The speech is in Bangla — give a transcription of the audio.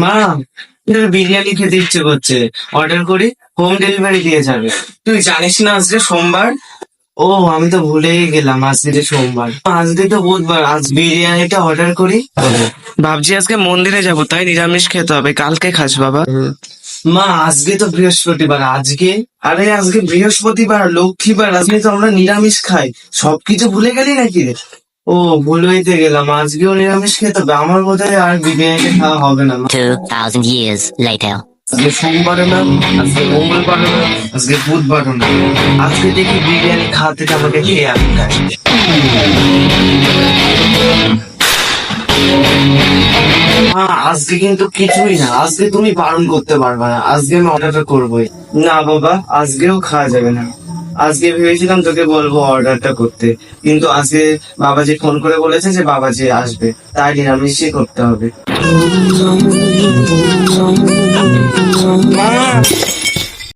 মা, তোর বিরিয়ানি খেতে ইচ্ছে করছে, অর্ডার করি, হোম ডেলিভারি দিয়ে যাবে। তুই জানিস না আজকে সোমবার? ও, আমি তো ভুলেই গেলাম আজকে যে সোমবার। আজকে তো বুধবার, আজ বিরিয়ানিটা অর্ডার করি। ভাবছি আজকে মন্দিরে যাব, তাই নিরামিষ খেতে হবে। কালকে খাস বাবা। মা, আজকে তো বৃহস্পতিবার। আজকে বৃহস্পতিবার, লক্ষ্মীবার, আজকে তো আমরা নিরামিষ খাই। সবকিছু ভুলে গেলি নাকি রে? ও, ভুল হইতে গেলাম, আজকেও নিরামিষ খেতে হবে। আমার বোধহয় আর বিরিয়ানিটা খাওয়া হবে না মা। 2,000 years later. আজকে সোমবারও না, আজকে মঙ্গলবারও না, আজকে বুধবারও না। আজকে দেখি বিরিয়ানি খাওয়া থেকে আমাকে খেয়ে আটকায়। আজকে কিন্তু কিছুই না, আজকে তুমি বারণ করতে পারবে না, আজকে আমি অর্ডারটা করবোই। না বাবা, আজকেও খাওয়া যাবে না। আজকে ভেবেছিলাম তোকে বলবো অর্ডারটা করতে, কিন্তু আজকে বাবাজি ফোন করে বলেছে যে বাবাজি আসবে, তাই নিরামিষই করতে হবে। মা,